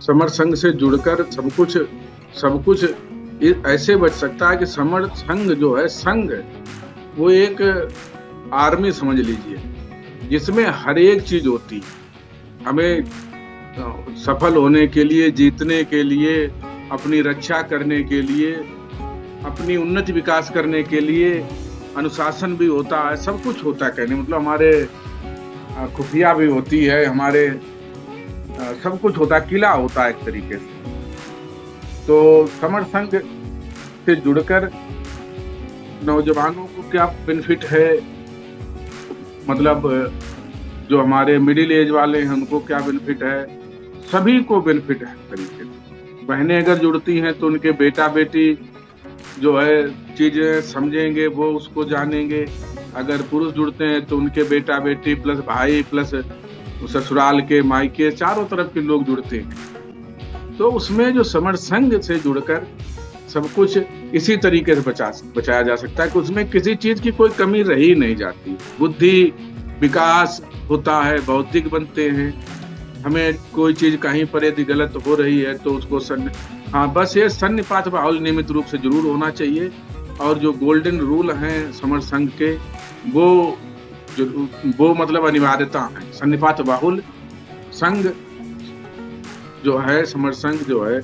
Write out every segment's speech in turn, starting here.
Summer संघ से जुड़कर सब कुछ ऐसे बच सकता है कि समर संघ जो है, संघ वो एक आर्मी समझ लीजिए, जिसमें हर एक चीज होती है। हमें सफल होने के लिए, जीतने के लिए, अपनी रक्षा करने के लिए, अपनी उन्नति विकास करने के लिए अनुशासन भी होता है, सब कुछ होता है। कहने मतलब हमारे खुफिया भी होती है, हमारे सब कुछ होता है, किला होता है एक तरीके से। तो समर संघ से जुड़कर नौजवानों को क्या बेनिफिट है, मतलब जो हमारे मिडिल एज वाले हैं उनको क्या बेनिफिट है, सभी को बेनिफिट है तरीके से। बहनें अगर जुड़ती हैं तो उनके बेटा बेटी जो है चीजें समझेंगे, वो उसको जानेंगे। अगर पुरुष जुड़ते हैं तो उनके बेटा बेटी प्लस भाई प्लस ससुराल के, मायके, चारों तरफ के लोग जुड़ते हैं। तो उसमें जो समर संघ से जुड़कर सब कुछ इसी तरीके से बचाया जा सकता है कि उसमें किसी चीज की कोई कमी रही नहीं जाती। बुद्धि विकास होता है, बौद्धिक बनते हैं। हमें कोई चीज कहीं पर यदि गलत हो रही है तो उसको बस ये सन्निपात बाहुल नियमित रूप से जरूर होना चाहिए। और जो गोल्डन रूल हैं समर संघ के, वो मतलब अनिवार्यता है। सन्निपात बाहुल संघ जो है, समर संघ जो है,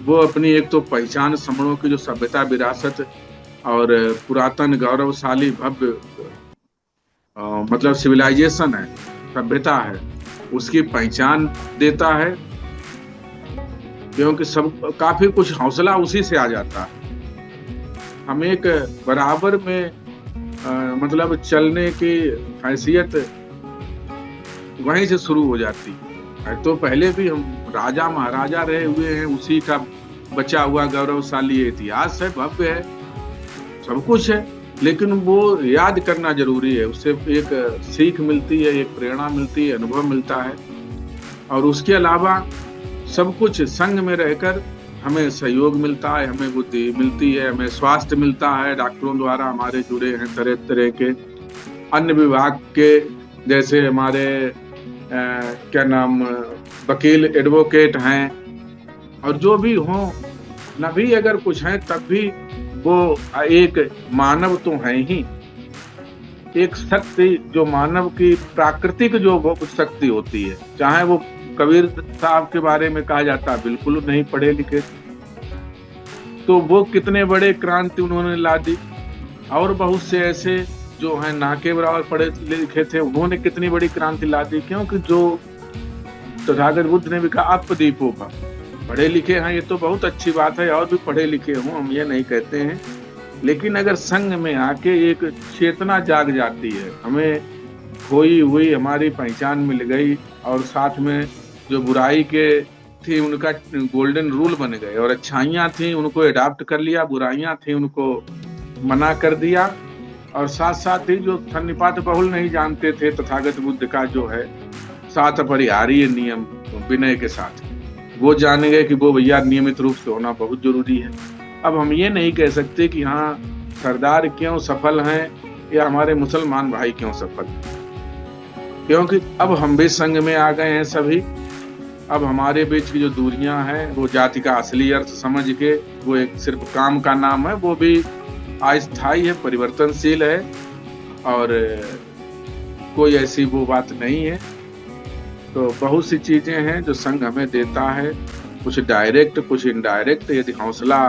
वो अपनी एक तो पहचान समणों की जो सभ्यता, विरासत और पुरातन गौरवशाली भव्य मतलब सिविलाइजेशन है, सभ्यता है, उसकी पहचान देता है। क्योंकि सब काफी कुछ हौसला उसी से आ जाता है। हम एक बराबर में मतलब चलने की हैसियत वहीं से शुरू हो जाती है। तो पहले भी हम राजा महाराजा रहे हुए हैं, उसी का बचा हुआ गौरवशाली इतिहास है, भव्य है, सब कुछ है। लेकिन वो याद करना जरूरी है, उससे एक सीख मिलती है, एक प्रेरणा मिलती है, अनुभव मिलता है। और उसके अलावा सब कुछ संघ में रहकर हमें सहयोग मिलता है, हमें बुद्धि मिलती है, हमें स्वास्थ्य मिलता है। डॉक्टरों द्वारा हमारे जुड़े हैं तरह तरह के अन्य विभाग के, जैसे हमारे क्या नाम, वकील, एडवोकेट हैं, और जो भी हों, न भी अगर कुछ है तब भी वो एक मानव तो है ही, एक शक्ति जो मानव की प्राकृतिक जो वो शक्ति होती है। चाहे वो कबीर साहब के बारे में कहा जाता है, बिल्कुल नहीं पढ़े लिखे, तो वो कितने बड़े क्रांति उन्होंने ला दी। और बहुत से ऐसे जो हैं ना के बराबर पढ़े लिखे थे, उन्होंने कितनी बड़ी क्रांति ला दी। क्योंकि जो तथागत बुद्ध ने भी कहा अपदीपो का, पढ़े लिखे हैं ये तो बहुत अच्छी बात है, और भी पढ़े लिखे हों, हम ये नहीं कहते हैं। लेकिन अगर संघ में आके एक चेतना जाग जाती है, हमें खोई हुई हमारी पहचान मिल गई, और साथ में जो बुराई के थी उनका गोल्डन रूल बन गए, और अच्छाइयाँ थी उनको अडॉप्ट कर लिया, बुराइयाँ थी उनको मना कर दिया। और साथ साथ ही जो सन्निपात बहुल नहीं जानते थे, तथागत बुद्ध का जो है सात अपरिहार्य नियम विनय के साथ, वो जान गए कि वो भैया नियमित रूप से होना बहुत जरूरी है। अब हम ये नहीं कह सकते कि हाँ सरदार क्यों सफल हैं या हमारे मुसलमान भाई क्यों सफल हैं, क्योंकि अब हम भी संघ में आ गए हैं सभी। अब हमारे बीच की जो दूरियां हैं वो जाति का असली अर्थ समझ के, वो एक सिर्फ काम का नाम है, वो भी अस्थायी है, परिवर्तनशील है, और कोई ऐसी वो बात नहीं है। तो बहुत सी चीजें हैं जो संघ हमें देता है, कुछ डायरेक्ट कुछ इनडायरेक्ट। यदि हौसला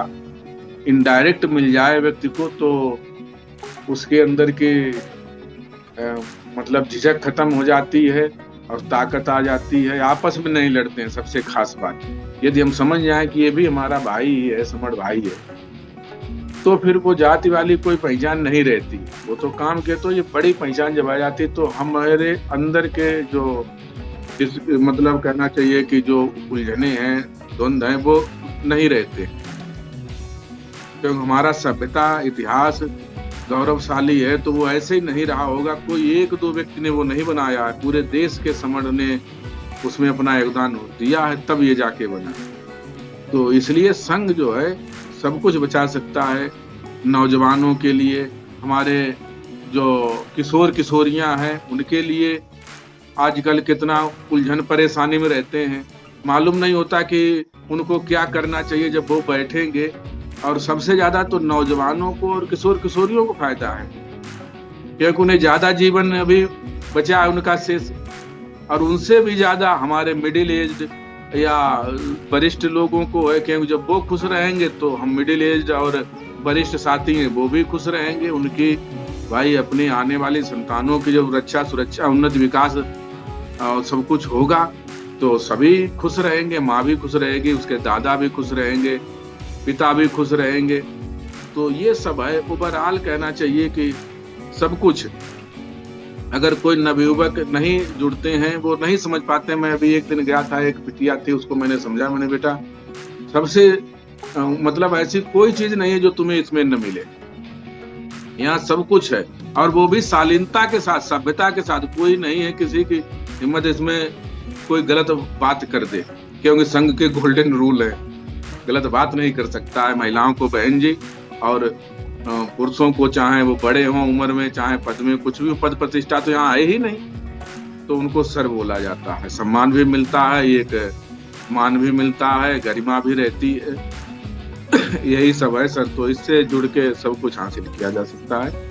इनडायरेक्ट मिल जाए व्यक्ति को तो उसके अंदर की मतलब झिझक खत्म हो जाती है और ताकत आ जाती है। आपस में नहीं लड़ते हैं, सबसे खास बात। यदि हम समझ जाए कि ये भी हमारा भाई ही है, समर भाई है, तो फिर वो जाति वाली कोई पहचान नहीं रहती। वो तो काम के, तो ये बड़ी पहचान जब आ जाती तो हमारे अंदर के जो मतलब कहना चाहिए कि जो उलझने हैं, द्वंद्व हैं, वो नहीं रहते। क्योंकि हमारा सभ्यता, इतिहास गौरवशाली है, तो वो ऐसे ही नहीं रहा होगा। कोई एक दो व्यक्ति ने वो नहीं बनाया है, पूरे देश के समर ने उसमें अपना योगदान दिया है, तब ये जाके बना। तो इसलिए संघ जो है सब कुछ बचा सकता है। नौजवानों के लिए, हमारे जो किशोर किशोरियां हैं उनके लिए, आजकल कितना उलझन परेशानी में रहते हैं, मालूम नहीं होता कि उनको क्या करना चाहिए जब वो बैठेंगे। और सबसे ज्यादा तो नौजवानों को और किशोर किशोरियों को फायदा है, क्योंकि उन्हें ज्यादा जीवन अभी बचा है उनका शेष। और उनसे भी ज्यादा हमारे मिडिल एज या वरिष्ठ लोगों को है, क्योंकि जब वो खुश रहेंगे तो हम मिडिल एज और वरिष्ठ साथी हैं वो भी खुश रहेंगे। उनकी भाई अपनी आने वाली संतानों की जब रक्षा सुरक्षा उन्नत विकास सब कुछ होगा तो सभी खुश रहेंगे, माँ भी खुश रहेगी, उसके दादा भी खुश रहेंगे, पिता भी खुश रहेंगे। तो ये सब है। ओवरऑल कहना चाहिए कि सब कुछ, अगर कोई नवयुवक नहीं जुड़ते हैं, वो नहीं समझ पाते। मैं अभी एक दिन गया था, एक बिटिया थी, उसको मैंने समझा, मैंने बेटा सबसे मतलब ऐसी कोई चीज नहीं है जो तुम्हें इसमें न मिले, यहाँ सब कुछ है। और वो भी शालीनता के साथ, सभ्यता के साथ। कोई नहीं है किसी की हिम्मत इसमें कोई गलत बात कर दे, क्योंकि संघ के गोल्डन रूल है, गलत बात नहीं कर सकता है। महिलाओं को बहन जी, और पुरुषों को चाहे वो बड़े हों उम्र में, चाहे पद में, कुछ भी पद प्रतिष्ठा तो यहाँ आए ही नहीं, तो उनको सर बोला जाता है, सम्मान भी मिलता है, एक मान भी मिलता है, गरिमा भी रहती है। यही सब है सर। तो इससे जुड़ के सब कुछ हासिल किया जा सकता है।